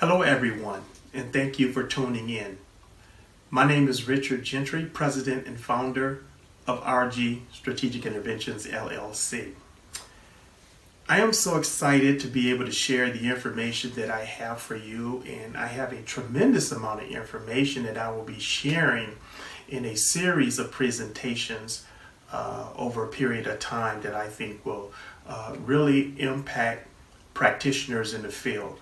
Hello everyone, and thank you for tuning in. My name is Richard Gentry, President and Founder of RG Strategic Interventions LLC. I am so excited to be able to share the information that I have for you, and I have a tremendous amount of information that I will be sharing in a series of presentations over a period of time that I think will really impact practitioners in the field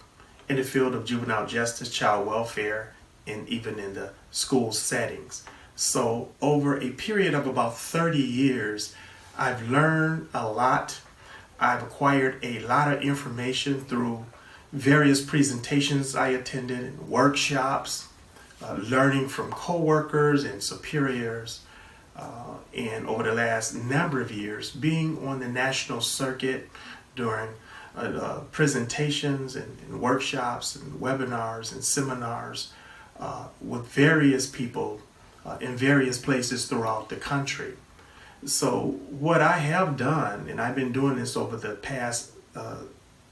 of juvenile justice, child welfare, and even in the school settings. So over a period of about 30 years, I've learned a lot. I've acquired a lot of information through various presentations I attended and workshops, learning from coworkers and superiors, and over the last number of years, being on the national circuit during presentations and workshops and webinars and seminars with various people in various places throughout the country. So what I have done, and I've been doing this over the past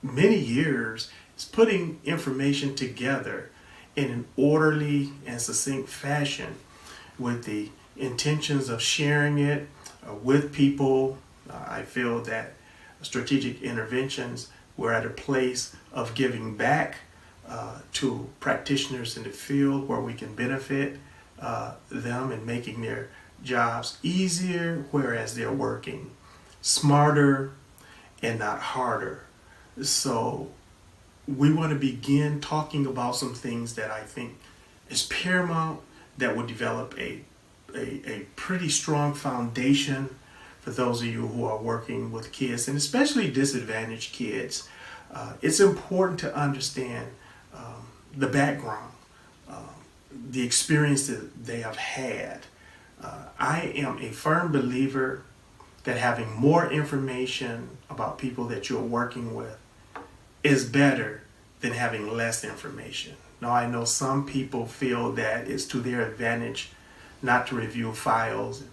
many years, is putting information together in an orderly and succinct fashion with the intentions of sharing it with people. I feel that strategic interventions, we're at a place of giving back to practitioners in the field where we can benefit them and making their jobs easier, whereas they're working smarter and not harder. So we want to begin talking about some things that I think is paramount, that will develop a pretty strong foundation for those of you who are working with kids, and especially disadvantaged kids. It's important to understand the background, the experience that they have had. I am a firm believer that having more information about people that you're working with is better than having less information. Now, I know some people feel that it's to their advantage not to review files,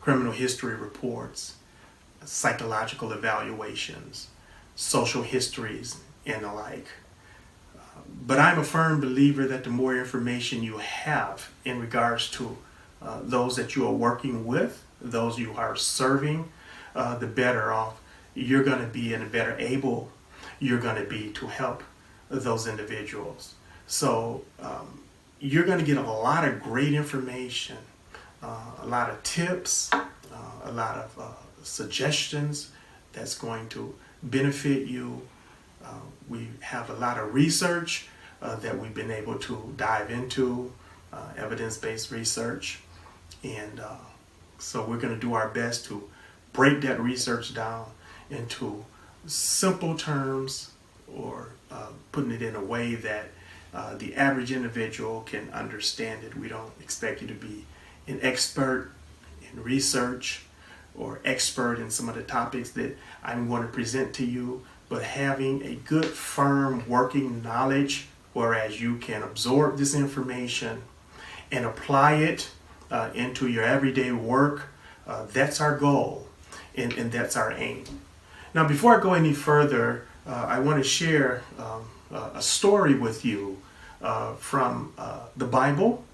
criminal history reports, psychological evaluations, social histories, and the like. But I'm a firm believer that the more information you have in regards to those that you are working with, those you are serving, the better off you're going to be, and the better able you're going to be to help those individuals. So you're going to get a lot of great information, a lot of tips, a lot of suggestions that's going to benefit you. We have a lot of research that we've been able to dive into, evidence-based research. And so we're going to do our best to break that research down into simple terms, or putting it in a way that the average individual can understand it. We don't expect you to be an expert in research or expert in some of the topics that I'm going to present to you, but having a good, firm, working knowledge, whereas you can absorb this information and apply it into your everyday work. That's our goal, and that's our aim. Now, before I go any further, I want to share a story with you from the Bible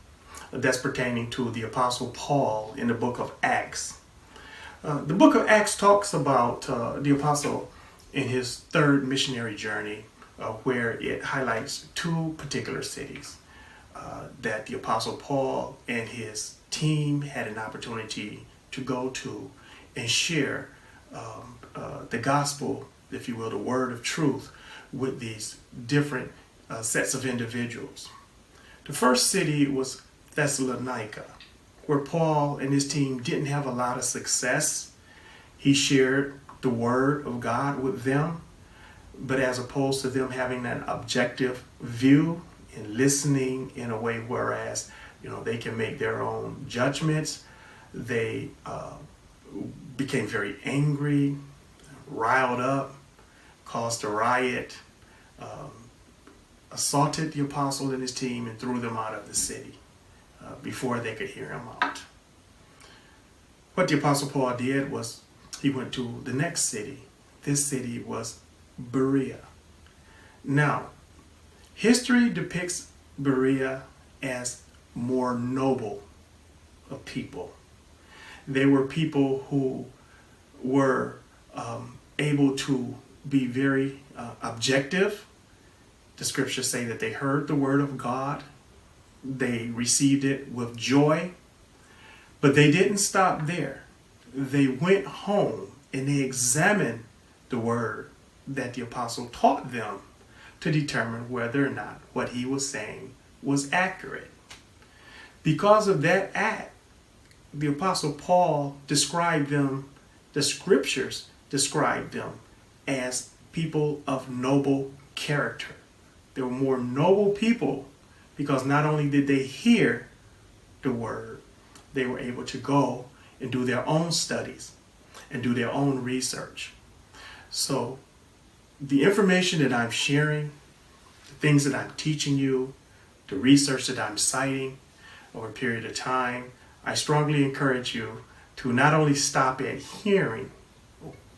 that's pertaining to the Apostle Paul in the book of Acts. The book of Acts talks about the Apostle in his third missionary journey, where it highlights two particular cities that the Apostle Paul and his team had an opportunity to go to and share the gospel, if you will, the word of truth, with these different sets of individuals. The first city was Thessalonica, where Paul and his team didn't have a lot of success. He shared the word of God with them, but as opposed to them having an objective view and listening in a way whereas they can make their own judgments, they became very angry, riled up, caused a riot, assaulted the apostle and his team, and threw them out of the city before they could hear him out. What the Apostle Paul did was he went to the next city. This city was Berea. Now, History depicts Berea as more noble of people. They were people who were able to be very objective. The scriptures say that they heard the word of God. They received it with joy. But they didn't stop there. They went home and they examined the word that the apostle taught them to determine whether or not what he was saying was accurate. Because of that act, the apostle Paul described them, the scriptures described them as people of noble character. They were more noble people because not only did they hear the word, they were able to go and do their own studies and do their own research. So the information that I'm sharing, the things that I'm teaching you, the research that I'm citing over a period of time, I strongly encourage you to not only stop at hearing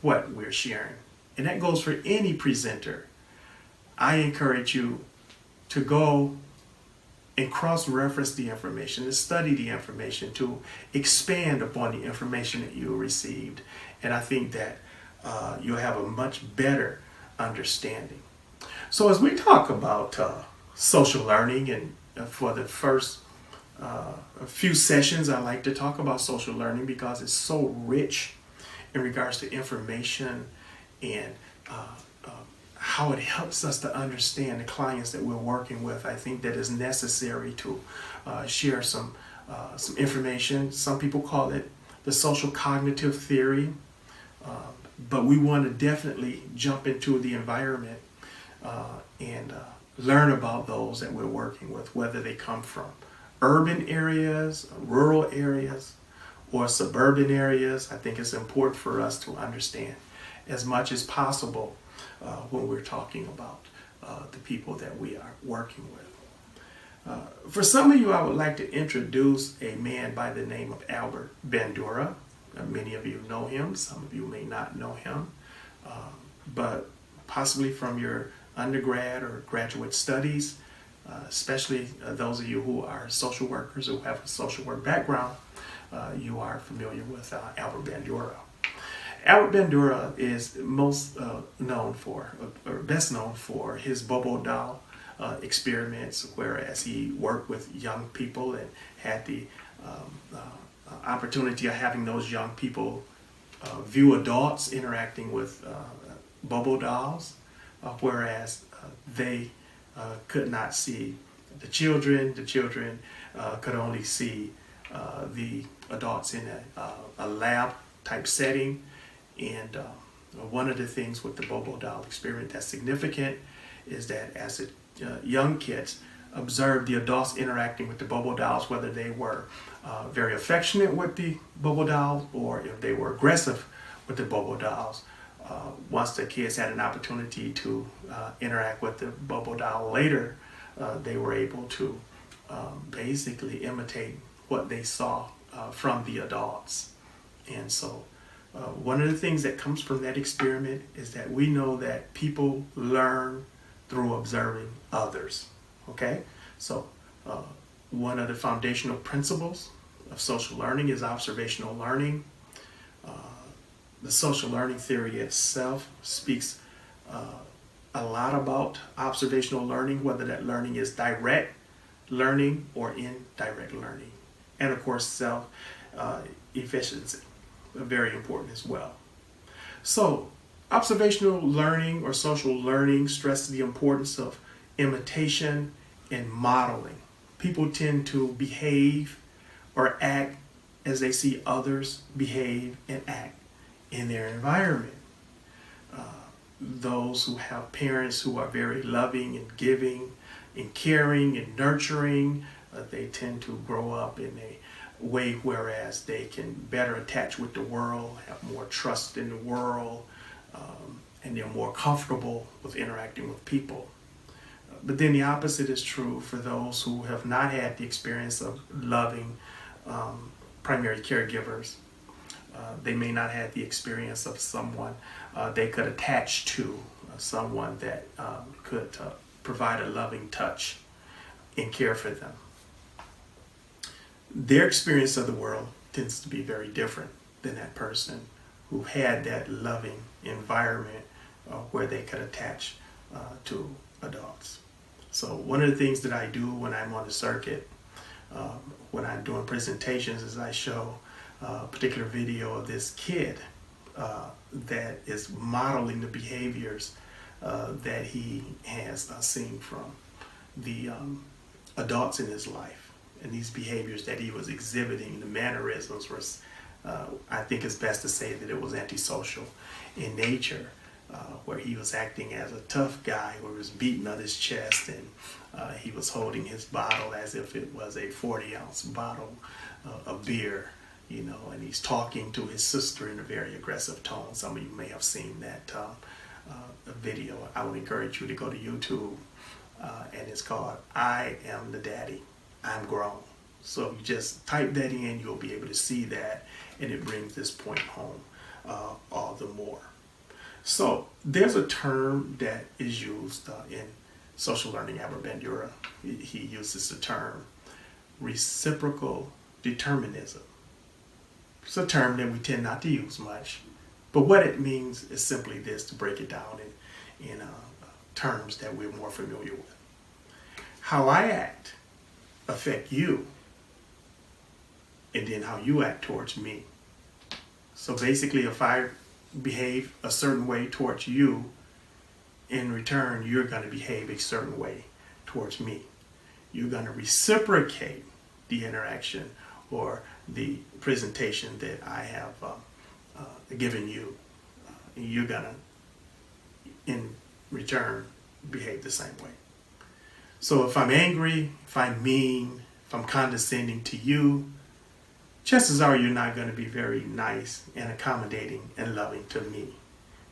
what we're sharing, and that goes for any presenter. I encourage you to go and cross-reference the information, to study the information, to expand upon the information that you received. And I think that you'll have a much better understanding. So as we talk about social learning, and for the first few sessions, I like to talk about social learning because it's so rich in regards to information and how it helps us to understand the clients that we're working with. I think that is necessary to share some information. Some people call it the social cognitive theory, but we want to definitely jump into the environment and learn about those that we're working with, whether they come from urban areas, rural areas, or suburban areas. I think it's important for us to understand as much as possible when we're talking about the people that we are working with. For some of you, I would like to introduce a man by the name of Albert Bandura. Many of you know him, some of you may not know him, but possibly from your undergrad or graduate studies, especially those of you who are social workers or have a social work background, you are familiar with Albert Bandura. Albert Bandura is most known for, or best known for, his Bobo doll experiments, whereas he worked with young people and had the opportunity of having those young people view adults interacting with Bobo dolls, whereas they could not see the children. The children could only see the adults in a lab type setting. And one of the things with the Bobo doll experiment that's significant is that as the young kids observed the adults interacting with the Bobo dolls, whether they were very affectionate with the Bobo dolls or if they were aggressive with the Bobo dolls, once the kids had an opportunity to interact with the Bobo doll later, they were able to basically imitate what they saw from the adults. And so one of the things that comes from that experiment is that we know that people learn through observing others. Okay? So one of the foundational principles of social learning is observational learning. The social learning theory itself speaks a lot about observational learning, whether that learning is direct learning or indirect learning. And of course, self-efficiency, very important as well. So observational learning or social learning stresses the importance of imitation and modeling. People tend to behave or act as they see others behave and act in their environment. Those who have parents who are very loving and giving and caring and nurturing, they tend to grow up in a way whereas they can better attach with the world, have more trust in the world, and they're more comfortable with interacting with people. But then the opposite is true for those who have not had the experience of loving primary caregivers. They may not have the experience of someone they could attach to, someone that could provide a loving touch and care for them. Their experience of the world tends to be very different than that person who had that loving environment where they could attach to adults. So one of the things that I do when I'm on the circuit, when I'm doing presentations, is I show a particular video of this kid that is modeling the behaviors that he has seen from the adults in his life. And these behaviors that he was exhibiting, the mannerisms were, I think it's best to say that it was antisocial in nature, where he was acting as a tough guy, where he was beating on his chest, and he was holding his bottle as if it was a 40-ounce bottle of beer, you know, and he's talking to his sister in a very aggressive tone. Some of you may have seen that video. I would encourage you to go to YouTube, and it's called I Am the Daddy, I'm Grown. So if you just type that in, you'll be able to see that, and it brings this point home all the more. So there's a term that is used in social learning. Albert Bandura, he uses the term reciprocal determinism. It's a term that we tend not to use much, but what it means is simply this, to break it down in terms that we're more familiar with. How I act affect you, and then how you act towards me. So basically, if I behave a certain way towards you, in return, you're going to behave a certain way towards me. You're going to reciprocate the interaction or the presentation that I have given you. You're going to, in return, behave the same way. So if I'm angry, if I'm mean, if I'm condescending to you, chances are you're not going to be very nice and accommodating and loving to me.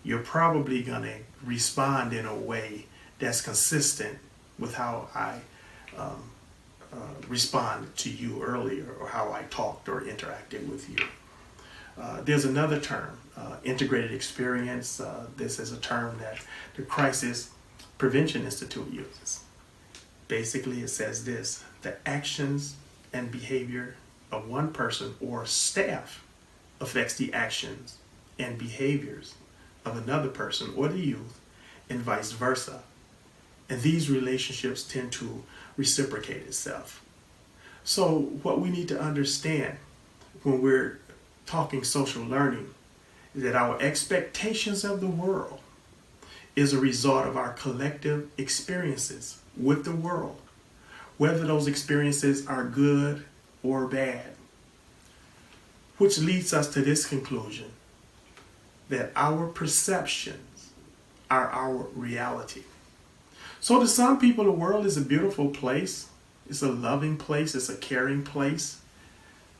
You're probably going to respond in a way that's consistent with how I responded to you earlier, or how I talked or interacted with you. There's another term, integrated experience. This is a term that the Crisis Prevention Institute uses. Basically, it says this: the actions and behavior of one person or staff affects the actions and behaviors of another person or the youth, and vice versa. And these relationships tend to reciprocate itself. So what we need to understand when we're talking social learning is that our expectations of the world is a result of our collective experiences with the world, whether those experiences are good or bad, which leads us to this conclusion, that our perceptions are our reality. So to some people, the world is a beautiful place. It's a loving place. It's a caring place.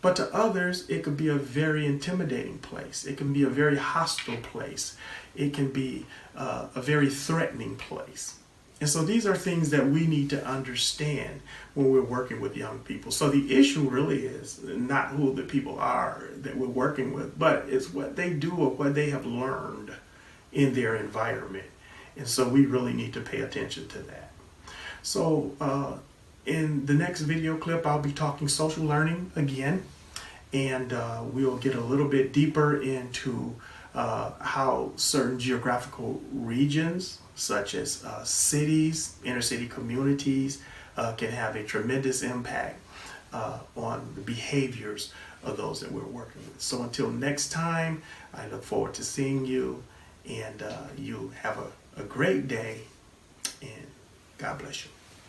But to others, it could be a very intimidating place. It can be a very hostile place. It can be a very threatening place. And so these are things that we need to understand when we're working with young people. So the issue really is not who the people are that we're working with, but it's what they do or what they have learned in their environment. And so we really need to pay attention to that. So in the next video clip, I'll be talking social learning again, and we'll get a little bit deeper into how certain geographical regions, such as cities, inner city communities, can have a tremendous impact on the behaviors of those that we're working with. So until next time, I look forward to seeing you, and you have a great day, and God bless you.